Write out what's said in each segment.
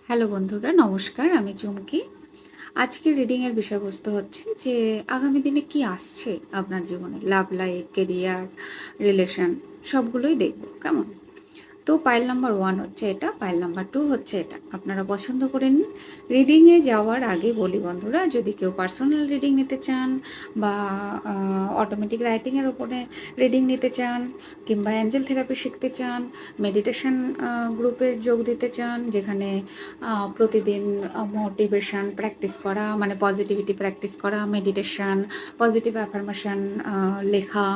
Hello বন্ধুরা, নমস্কার। আমি চুমকি। আজকের রিডিংয়ের বিষয়বস্তু হচ্ছে যে আগামী দিনে কি আসছে আপনার জীবনে। লাভ লাইফ, কেরিয়ার, রিলেশন সবগুলোই দেখব। কেমন? তো পাইল নাম্বার 1 হচ্ছে এটা, পাইল নাম্বার 2 হচ্ছে এটা। আপনারা পছন্দ করে নিন। রিডিংয়ে যাওয়ার আগে বলি বন্ধুরা, যদি কেউ পার্সোনাল রিডিং নিতে চান বা অটোমেটিক রাইটিংয়ের ওপরে রিডিং নিতে চান কিংবা অ্যাঞ্জেল থেরাপি শিখতে চান, মেডিটেশন গ্রুপে যোগ দিতে চান, যেখানে প্রতিদিন মোটিভেশন প্র্যাকটিস করা, মানে পজিটিভিটি প্র্যাকটিস করা, মেডিটেশন, পজিটিভ অ্যাফার্মেশন লেখা,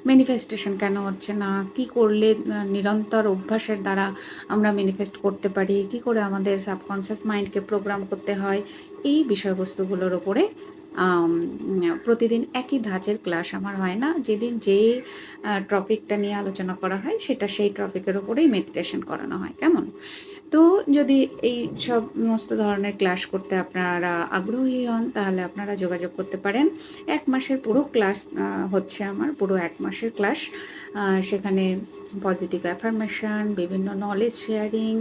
ম্যানিফেস্টেশন কেন হচ্ছে না, কি করলে নিরন্তর অভ্যাসের দ্বারা আমরা ম্যানিফেস্ট করতে পারি, কি করে আমাদের সাবকনসিয়াস মাইন্ডকে প্রোগ্রাম করতে হয়, এই বিষয়বস্তুগুলোর ওপরে প্রতিদিন একই ধাঁচের ক্লাস আমার হয় না। যেদিন যে টপিকটা নিয়ে আলোচনা করা হয় সেটা সেই টপিকের ওপরেই মেডিটেশন করানো হয়। কেমন? তো যদি এই সমস্ত ধরনের ক্লাস করতে আপনারা আগ্রহী হন, তাহলে আপনারা যোগাযোগ করতে পারেন। 1 মাসের পুরো ক্লাস হচ্ছে আমার, পুরো 1 মাসের ক্লাস। সেখানে পজিটিভ অ্যাফার্মেশন, বিভিন্ন নলেজ শেয়ারিং,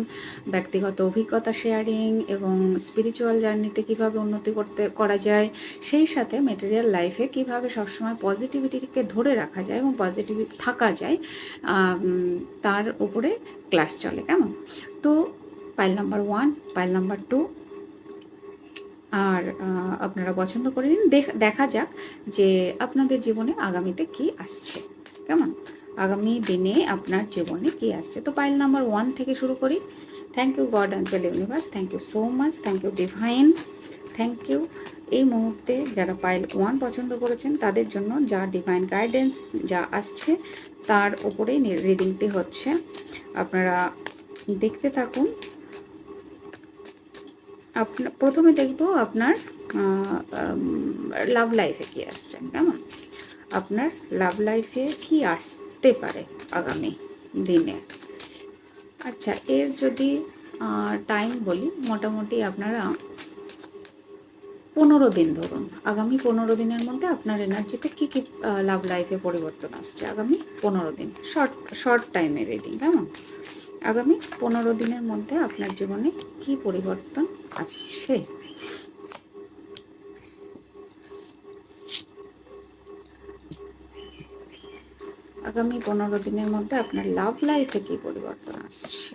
ব্যক্তিগত অভিজ্ঞতা শেয়ারিং এবং স্পিরিচুয়াল জার্নিতে কীভাবে উন্নতি করা যায়, সেই সাথে মেটেরিয়াল লাইফে কীভাবে সবসময় পজিটিভিটিকে ধরে রাখা যায় এবং পজিটিভ থাকা যায়, তার উপরে ক্লাস চলে। কেমন? তো পাইল নাম্বার 1, পাইল নাম্বার 2 আর আপনারা পছন্দ করে নিন। দেখা যাক যে আপনাদের জীবনে আগামীতে কি আসছে। কেমন? আগামী দিনে আপনার জীবনে কি আসছে। তো পাইল নাম্বার 1 থেকে শুরু করি। Thank you God, angel, universe, thank you so much, thank you divine, thank you. এই মুহূর্তে যারা পাইল 1 পছন্দ করেছেন তাদের জন্য যা ডিভাইন গাইডেন্স যা আসছে তার উপরেই রিডিংটি হচ্ছে। আপনারা দেখতে থাকুন। প্রথমে দেখব আপনার লাভ লাইফে কি আসছে। কেমন? আপনার লাভ লাইফে কি আসতে পারে আগামী দিনে। আচ্ছা, এর যদি টাইম বলি, মোটামুটি আপনারা 15 দিন ধরুন। আগামী 15 দিনের মধ্যে আপনার এনার্জিতে কী কী লাভ লাইফে পরিবর্তন আসছে। আগামী 15 দিন, শর্ট টাইমের রিডিং। কেমন? আগামী 15 দিনের মধ্যে আপনার জীবনে কি পরিবর্তন আসছে। আগামী 15 দিনের মধ্যে আপনার লাভ লাইফে কি পরিবর্তন আসছে।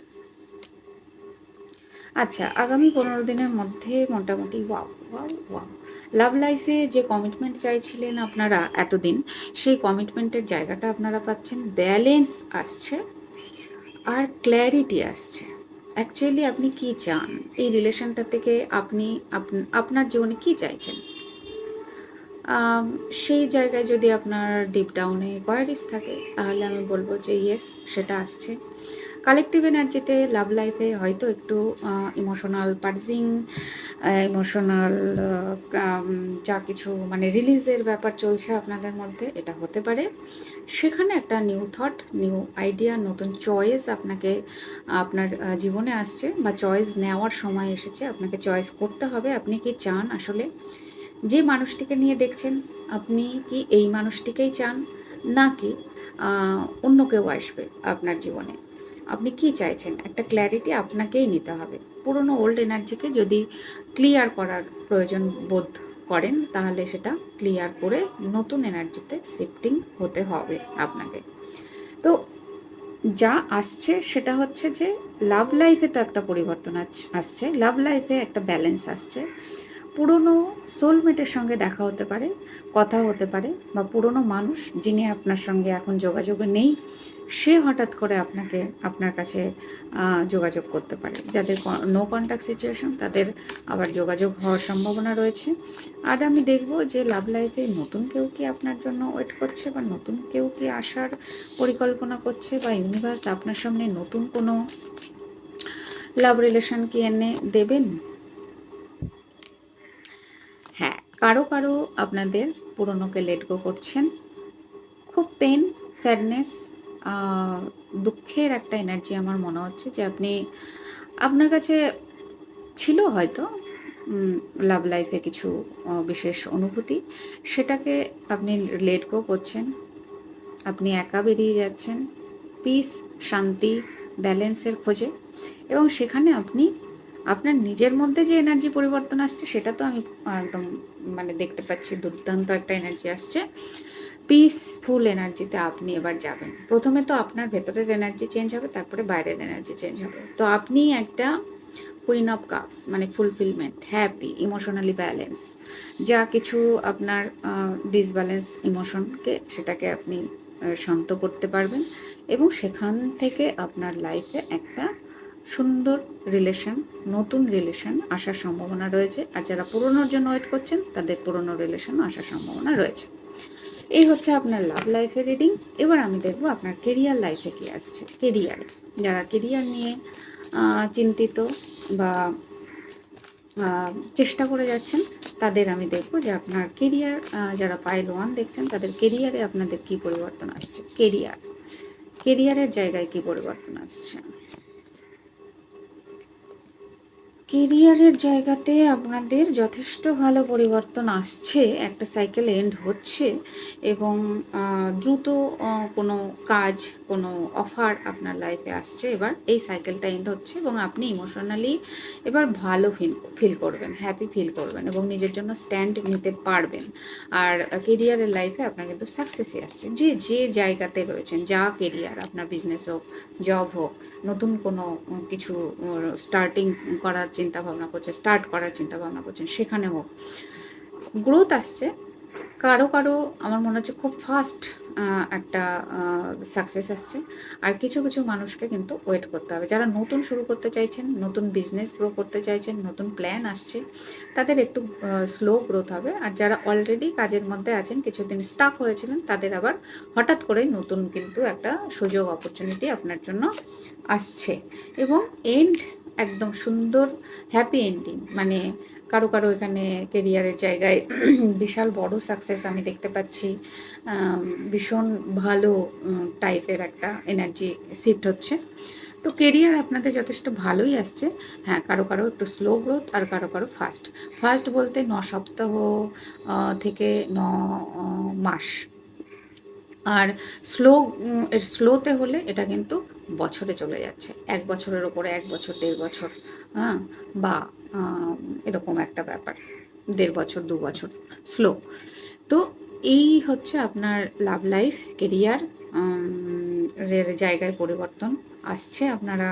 আচ্ছা, আগামী 15 দিনের মধ্যে মোটামুটি ওয়াও ওয়াও ওয়াও, লাভ লাইফে যে কমিটমেন্ট চাইছিলেন আপনারা এতদিন, সেই কমিটমেন্টের জায়গাটা আপনারা পাচ্ছেন। ব্যালেন্স আসছে আর ক্ল্যারিটি আসছে। অ্যাকচুয়ালি আপনি কি চান এই রিলেশনটা থেকে, আপনি আপনার জীবনে কি চাইছেন, সেই জায়গায় যদি আপনার ডিপ ডাউনে কোয়ারিজ থাকে, তাহলে আমি বলবো যে ইয়েস, সেটা আসছে। কালেকটিভ এনার্জিতে লাভ লাইফে হয়তো একটু ইমোশনাল পার্জিং, ইমোশনাল যা কিছু মানে রিলিজের ব্যাপার চলছে আপনাদের মধ্যে, এটা হতে পারে। সেখানে একটা নিউ থট, নিউ আইডিয়া, নতুন চয়েস আপনাকে আপনার জীবনে আসছে, বা চয়েস নেওয়ার সময় এসেছে। আপনাকে চয়েস করতে হবে আপনি কি চান। আসলে যে মানুষটিকে নিয়ে দেখছেন, আপনি কি এই মানুষটিকেই চান, নাকি অন্য কেউ আসবে আপনার জীবনে। আপনি কি চাইছেন, একটা ক্ল্যারিটি আপনাকেই নিতে হবে। পুরনো ওল্ড এনার্জিকে যদি ক্লিয়ার করার প্রয়োজন বোধ করেন, তাহলে সেটা ক্লিয়ার করে নতুন এনার্জিতে শিফটিং হতে হবে আপনাকে। তো যা আসছে সেটা হচ্ছে যে লাভ লাইফে তো একটা পরিবর্তন আসছে, লাভ লাইফে একটা ব্যালেন্স আসছে। পুরনো সোলমেটের সঙ্গে দেখা হতে পারে, কথা হতে পারে, বা পুরনো মানুষ যিনি আপনার সঙ্গে এখন যোগাযোগে নেই, সে হঠাৎ করে আপনার কাছে যোগাযোগ করতে পারে। যাদের নো কন্ট্যাক্ট সিচুয়েশন, তাদের আবার যোগাযোগ হওয়ার সম্ভাবনা রয়েছে। আর আমি দেখব যে লাভ লাইফে নতুন কেউ কি আপনার জন্য ওয়েট করছে, বা নতুন কেউ কি আসার পরিকল্পনা করছে, বা ইউনিভার্স আপনার সামনে নতুন কোনো লাভ রিলেশন কি এনে দেবেন। হ্যাঁ, কারো কারো আপনাদের পুরনোকে লেট গো করছেন। খুব পেন, স্যাডনেস, দুঃখের একটা এনার্জি আমার মনে হচ্ছে যে আপনার কাছে ছিল হয়তো লাভ লাইফে কিছু বিশেষ অনুভূতি, সেটাকে আপনি লেট গো করছেন। আপনি একা বেরিয়ে যাচ্ছেন পিস, শান্তি, ব্যালেন্সের খোঁজে, এবং সেখানে আপনি আপনার নিজের মধ্যে যে এনার্জি পরিবর্তন আসছে সেটা তো আমি একদম মানে দেখতে পাচ্ছি, দুর্দান্ত একটা এনার্জি আসছে। পিসফুল এনার্জিতে আপনি এবার যাবেন। প্রথমে তো আপনার ভেতরের এনার্জি চেঞ্জ হবে, তারপরে বাইরের এনার্জি চেঞ্জ হবে। তো আপনি একটা কুইন অফ কাপস মানে ফুলফিলমেন্ট, হ্যাপি, ইমোশনালি ব্যালেন্স, যা কিছু আপনার ডিসব্যালেন্স ইমোশনকে সেটাকে আপনি শান্ত করতে পারবেন, এবং সেখান থেকে আপনার লাইফে একটা সুন্দর রিলেশন, নতুন রিলেশন আসার সম্ভাবনা রয়েছে। আর যারা পুরনোর জন্য ওয়েট করছেন তাদের পুরনো রিলেশন আসার সম্ভাবনা রয়েছে। এই হচ্ছে আপনার লাভ লাইফের রিডিং। এবার আমি দেখব আপনার কেরিয়ার লাইফে কী আসছে। কেরিয়ারে যারা কেরিয়ার নিয়ে চিন্তিত বা চেষ্টা করে যাচ্ছেন, তাদের আমি দেখব যে আপনার কেরিয়ার, যারা পাইল 1 দেখছেন তাদের কেরিয়ারে আপনাদের কী পরিবর্তন আসছে। কেরিয়ারের জায়গায় কী পরিবর্তন আসছে। কেরিয়ারের জায়গাতে আপনাদের যথেষ্ট ভালো পরিবর্তন আসছে, একটা সাইকেল এন্ড হচ্ছে, এবং দ্রুত কোনো কাজ, কোনো অফার আপনার লাইফে আসছে। এবার এই সাইকেলটা এন্ড হচ্ছে এবং আপনি ইমোশনালি এবার ভালো ফিল করবেন, হ্যাপি ফিল করবেন এবং নিজের জন্য স্ট্যান্ড নিতে পারবেন। আর কেরিয়ারের লাইফে আপনার কিন্তু সাকসেসই আসছে। যে জায়গাতে রয়েছেন, যা কেরিয়ার, আপনার বিজনেস হোক, জব হোক, নতুন কোনো কিছু স্টার্টিং করার চিন্তা ভাবনা করছে, স্টার্ট করার চিন্তা ভাবনা করছেন, সেখানে হোক গ্রোথ আসছে। কারো কারো আমার মনে হচ্ছে খুব ফাস্ট একটা সাকসেস আসছে। আর কিছু কিছু মানুষকে কিন্তু ওয়েট করতে হবে। যারা নতুন শুরু করতে চাইছেন, নতুন বিজনেস গ্রো করতে চাইছেন, নতুন প্ল্যান আসছে, তাদের একটু স্লো গ্রোথ হবে। আর যারা অলরেডি কাজের মধ্যে আছেন, কিছুদিন স্টাক হয়েছিলেন, তাদের আবার হঠাৎ করেই নতুন কিন্তু একটা সুযোগ, অপরচুনিটি আপনার জন্য আসছে। এবং এন্ড একদম সুন্দর হ্যাপি এন্ডিং, মানে কারো কারো এখানে কেরিয়ারের জায়গায় বিশাল বড় সাকসেস আমি দেখতে পাচ্ছি। ভীষণ ভালো টাইপের একটা এনার্জি শিফট হচ্ছে। তো কেরিয়ার আপনাদের যথেষ্ট ভালোই আসছে। হ্যাঁ, কারো কারো একটু স্লো গ্রোথ, আর কারো কারো ফাস্ট বলতে 9 সপ্তাহ থেকে 9 মাস। আর স্লো, স্লোতে হলে এটা কিন্তু বছরে চলে যাচ্ছে, 1 বছরের ওপরে, 1 বছর, 1.5 বছর, হ্যাঁ, বা এরকম একটা ব্যাপার, 1.5 বছর, 2 বছর স্লো। তো এই হচ্ছে আপনার লাভ লাইফ, কেরিয়ার এর জায়গায় পরিবর্তন আসছে, আপনারা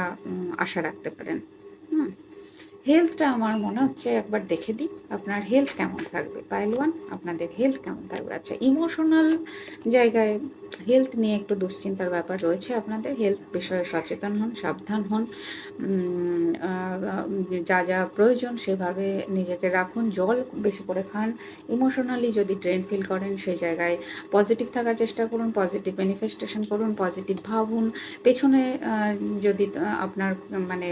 আশা রাখতে পারেন। হুম, হেলথটা আমার মনে হচ্ছে একবার দেখে দিই আপনার হেলথ কেমন থাকবে। পাইল 1 আপনাদের হেলথ কেমন থাকবে। আচ্ছা, ইমোশনাল জায়গায় হেলথ নিয়ে একটু দুশ্চিন্তার ব্যাপার রয়েছে আপনাদের। হেলথ বিষয়ে সচেতন হন, সাবধান হন, যা যা প্রয়োজন সেভাবে নিজেকে রাখুন, জল বেশি করে খান। ইমোশনালি যদি ড্রেন ফিল করেন, সেই জায়গায় পজিটিভ থাকার চেষ্টা করুন, পজিটিভ ম্যানিফেস্টেশন করুন, পজিটিভ ভাবুন। পেছনে যদি আপনার মানে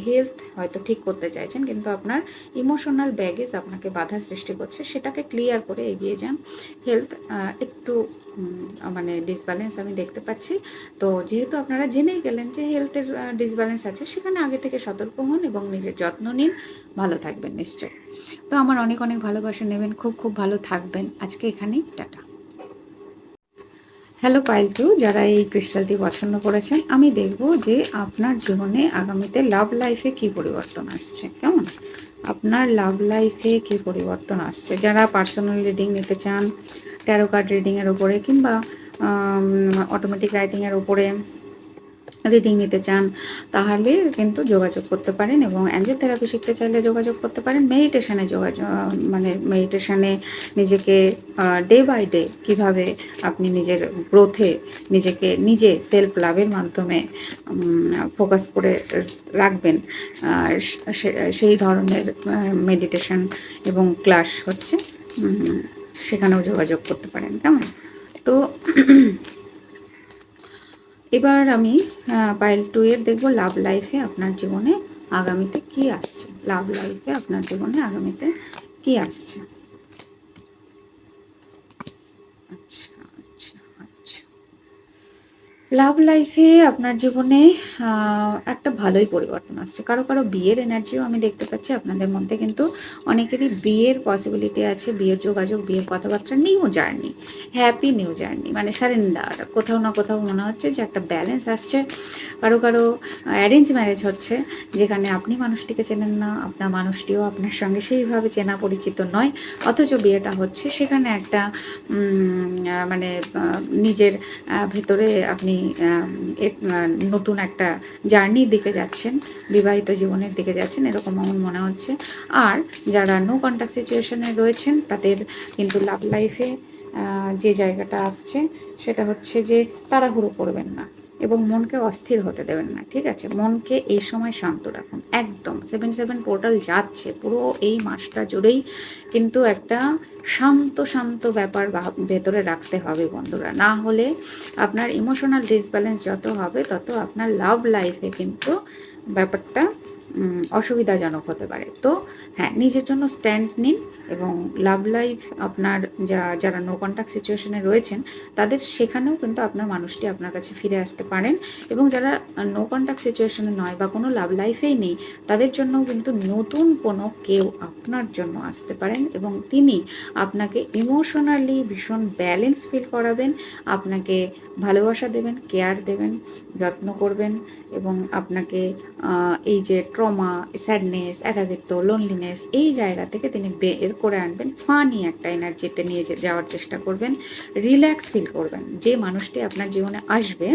হেলথ হয়তো ঠিক করতে চাইছেন, কিন্তু আপনার ইমোশনাল ব্যাগেজ আপনাকে বাধা সৃষ্টি করছে, সেটাকে ক্লিয়ার করে এগিয়ে যান। হেলথ একটু মানে ডিসব্যালেন্স আমি দেখতে পাচ্ছি। তো যেহেতু আপনারা জেনেই গেলেন যে হেলথের ডিসব্যালেন্স আছে, সেখানে আগে থেকে সতর্ক হন এবং নিজের যত্ন নিন। ভালো থাকবেন নিশ্চয়ই। তো আমার অনেক অনেক ভালোবাসা নেবেন, খুব খুব ভালো থাকবেন। আজকে এখানেই টাটা। হ্যালো পাইল 2, যারা এই ক্রিস্টালটি পছন্দ করেছেন, আমি দেখব যে আপনার জীবনে আগামীতে লাভ লাইফে কী পরিবর্তন আসছে। কেমন আপনার লাভ লাইফে কী পরিবর্তন আসছে। যারা পার্সোনাল রিডিং নিতে চান, ট্যারো কার্ড রিডিংয়ের উপরে কিংবা অটোমেটিক রাইটিংয়ের উপরে রিডিং নিতে চান, তাহলে কিন্তু যোগাযোগ করতে পারেন। এবং অ্যাঞ্জেল থেরাপি শিখতে চাইলে যোগাযোগ করতে পারেন। মেডিটেশানে মানে মেডিটেশানে নিজেকে ডে বাই ডে কীভাবে আপনি নিজের গ্রোথে নিজে সেলফ লাভের মাধ্যমে ফোকাস করে রাখবেন, সেই ধরনের মেডিটেশান এবং ক্লাস হচ্ছে, সেখানেও যোগাযোগ করতে পারেন। কেমন তো এবার আমি পাইল 2 এর দেখব লাভ লাইফে আপনার জীবনে আগামীতে কি আসছে। লাভ লাইফে আপনার জীবনে আগামীতে কি আসছে। আচ্ছা আচ্ছা আচ্ছা, লাভ লাইফে আপনার জীবনে একটা ভালোই পরিবর্তন আসছে। কারো, কারো বিয়ের এনার্জিও আমি দেখতে পাচ্ছি আপনাদের মধ্যে, কিন্তু অনেকেরই বিয়ের পসিবিলিটি আছে, বিয়ের যোগাযোগ, বিয়ের কথাবার্তা, new journey, happy new journey, মানে সারেন্ডার। কোথাও না কোথাও মনে হচ্ছে যে একটা ব্যালেন্স আসছে। কারো, কারো অ্যারেঞ্জ ম্যারেজ হচ্ছে, যেখানে আপনি মানুষটিকে চেনেন না, আপনার মানুষটিও আপনার সঙ্গে সেইভাবে চেনা পরিচিত নয়, অথচ বিয়েটা হচ্ছে। সেখানে একটা মানে নিজের ভেতরে আপনি নতুন একটা জার্নির দিকে যাচ্ছেন, বিবাহিত জীবনের দিকে যাচ্ছেন, এরকম আমার মনে হচ্ছে। আর যারা নো কন্ট্যাক্ট সিচুয়েশনে রয়েছেন, তাদের কিন্তু লাভ লাইফে যে জায়গাটা আসছে সেটা হচ্ছে যে তাড়াহুড়ো করবেন না এবং মনকে অস্থির হতে দেবেন না, ঠিক আছে? মনকে এই সময় শান্ত রাখুন একদম। 7/7 পোর্টাল যাচ্ছে পুরো এই মাসটা জুড়েই, কিন্তু একটা শান্ত শান্ত ব্যাপার ভেতরে রাখতে হবে বন্ধুরা। না হলে আপনার ইমোশনাল ডিসব্যালেন্স যত হবে, তত আপনার লাভ লাইফে কিন্তু ব্যাপারটা অসুবিধাজনক হতে পারে। তো হ্যাঁ, নিজের জন্য স্ট্যান্ড নিন এবং লাভ লাইফ আপনার যারা নো কন্ট্যাক্ট সিচুয়েশনে রয়েছেন, তাদের সেখানেও কিন্তু আপনার মানুষটি আপনার কাছে ফিরে আসতে পারেন। এবং যারা নো কন্ট্যাক্ট সিচুয়েশনে নয় বা কোনো লাভ লাইফেই নেই, তাদের জন্যও কিন্তু নতুন কোনো কেউ আপনার জন্য আসতে পারেন এবং তিনি আপনাকে ইমোশনালি ভীষণ ব্যালেন্স ফিল করাবেন, আপনাকে ভালোবাসা দেবেন, কেয়ার দেবেন, যত্ন করবেন এবং আপনাকে এই যে ট্রমা, স্যাডনেস, একাকিত্ব, লোনলিনেস, এই জায়গা থেকে তিনি বের করে আনবেন। ফানি একটা এনার্জিতে নিয়ে যাওয়ার চেষ্টা করবেন, রিল্যাক্স ফিল করবেন। যে মানুষটি আপনার জীবনে আসবে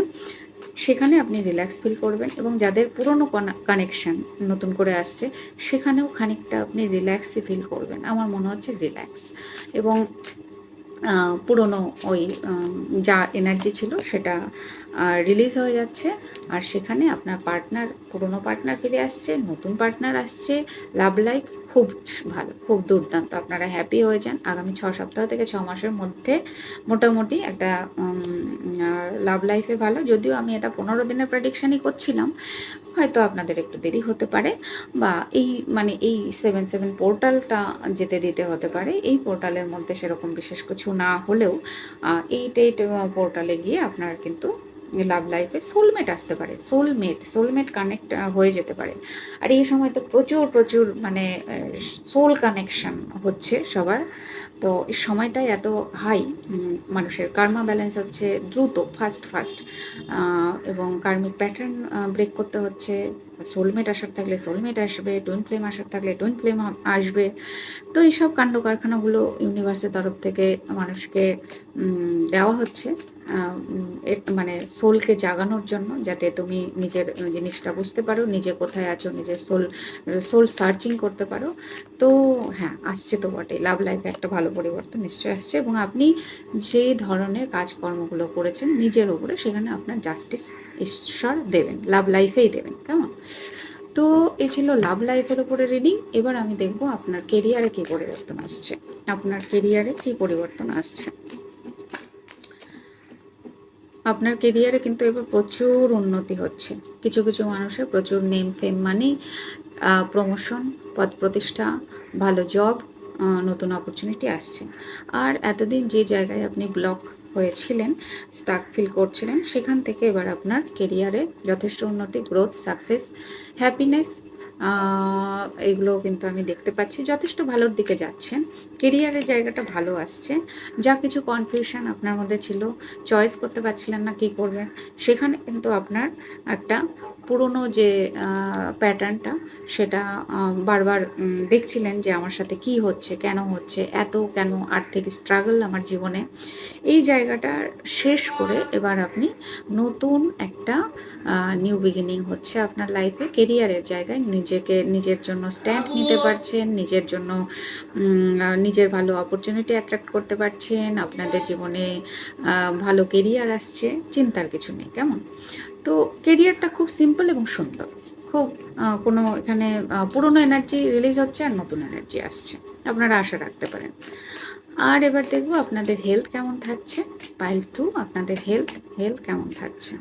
সেখানে আপনি রিল্যাক্স ফিল করবেন এবং যাদের পুরনো কানেকশন নতুন করে আসছে, সেখানেও খানিকটা আপনি রিল্যাক্সই ফিল করবেন। আমার মনে হচ্ছে রিল্যাক্স এবং পুরনো ওই যা এনার্জি ছিল সেটা রিলিজ হয়ে যাচ্ছে। আর সেখানে আপনার পার্টনার, পুরনো পার্টনার ফিরে আসছে, নতুন পার্টনার আসছে। লাভ লাইফ খুব ভালো, খুব দুর্দান্ত। আপনারা হ্যাপি হয়ে যান। আগামী 6 সপ্তাহ থেকে 6 মাসের মধ্যে মোটামুটি একটা লাভ লাইফে ভালো। যদিও আমি এটা 15 দিনের প্রেডিকশানই করছিলাম, হয়তো আপনাদের একটু দেরি হতে পারে, বা এই মানে এই 7/7 পোর্টালটা যেতে দিতে হতে পারে। এই পোর্টালের মধ্যে সেরকম বিশেষ কিছু না হলেও 8/8 পোর্টালে গিয়ে আপনার কিন্তু লাভ লাইফে সোলমেট আসতে পারে। সোলমেট কানেক্ট হয়ে যেতে পারে। আর এই সময় তো প্রচুর প্রচুর মানে সোল কানেকশন হচ্ছে সবার। তো এই সময়টাই এত হাই, মানুষের কার্মা ব্যালেন্স হচ্ছে দ্রুত, ফাস্ট এবং কার্মিক প্যাটার্ন ব্রেক করতে হচ্ছে। সোলমেট আসার থাকলে সোলমেট আসবে, টুইন ফ্লেম আসার থাকলে টুইন ফ্লেম আসবে। তো এইসব কাণ্ড কারখানাগুলো ইউনিভার্সের তরফ থেকে মানুষকে দেওয়া হচ্ছে, মানে সোলকে জাগানোর জন্য, যাতে তুমি নিজের জিনিসটা বুঝতে পারো, নিজে কোথায় আছো, নিজের সোল সার্চিং করতে পারো। তো হ্যাঁ, আসছে তো বটে, লাভ লাইফে একটা ভালো পরিবর্তন নিশ্চয়ই আসছে এবং আপনি যে ধরনের কাজকর্মগুলো করেছেন নিজের ওপরে, সেখানে আপনার জাস্টিস ঈশ্বর দেবেন, লাভ লাইফেই দেবেন। কেমন? তো এ ছিল লাভ লাইফের উপরে রিডিং। এবার আমি দেখব আপনার কেরিয়ারে কী পরিবর্তন আসছে। আপনার কেরিয়ারে কী পরিবর্তন আসছে। আপনার কেরিয়ারে কিন্তু এবার প্রচুর উন্নতি হচ্ছে। কিছু কিছু মানুষের প্রচুর নেম ফেম মানি, প্রমোশন, পদ প্রতিষ্ঠা, ভালো জব, নতুন অপরচুনিটি আসছে। আর এতদিন যে জায়গায় আপনি ব্লক হয়েছিলেন, স্টাক ফিল করছিলেন, সেখান থেকে এবার আপনার কেরিয়ারে যথেষ্ট উন্নতি, গ্রোথ, সাকসেস, হ্যাপিনেস, এগুলো কিন্তু আমি দেখতে পাচ্ছি। যথেষ্ট ভালোর দিকে যাচ্ছেন, কেরিয়ারের জায়গাটা ভালো আসছে। যা কিছু কনফিউশন আপনার মধ্যে ছিল, চয়েস করতে পারছিলেন না কী করবেন, সেখানে কিন্তু আপনার একটা পুরনো যে প্যাটার্নটা, সেটা বারবার দেখছিলেন যে আমার সাথে কি হচ্ছে, কেন হচ্ছে, এত কেন আর্থিক স্ট্রাগল আমার জীবনে, এই জায়গাটা শেষ করে এবার আপনি নতুন একটা নিউ বিগিনিং হচ্ছে আপনার লাইফে। কেরিয়ারের জায়গায় নিজের জন্য স্ট্যান্ড নিতে পারছেন, নিজের জন্য নিজের ভালো অপরচুনিটি অ্যাট্রাক্ট করতে পারছেন, আপনাদের জীবনে ভালো কেরিয়ার আসছে, চিন্তার কিছু নেই। কেমন? তো কেরিয়ারটা খুব সিম্পল এবং সুন্দর, খুব কোনো এখানে পুরনো এনার্জি রিলিজ হচ্ছে আর নতুন এনার্জি আসছে, আপনারা আশা রাখতে পারেন। আর এবার দেখবো আপনাদের হেলথ কেমন থাকছে। পাইল 2, আপনাদের হেলথ কেমন থাকছে।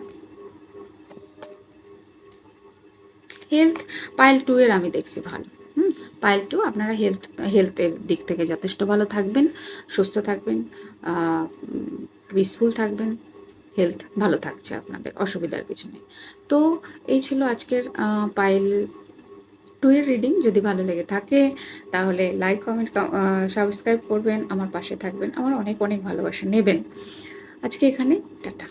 হেলথ পাইল 2 এর আমি দেখছি ভালো। পাইল 2 আপনারা হেলথের দিক থেকে যথেষ্ট ভালো থাকবেন, সুস্থ থাকবেন, পিসফুল থাকবেন, হেলথ ভালো থাকছে আপনাদের, অসুবিধার কিছু নেই। তো এই ছিল আজকের পাইল 2 এর রিডিং। যদি ভালো লেগে থাকে তাহলে লাইক, কমেন্ট, সাবস্ক্রাইব করবেন, আমার পাশে থাকবেন, আমার অনেক অনেক ভালোবাসা নেবেন। আজকে এখানে টাটা।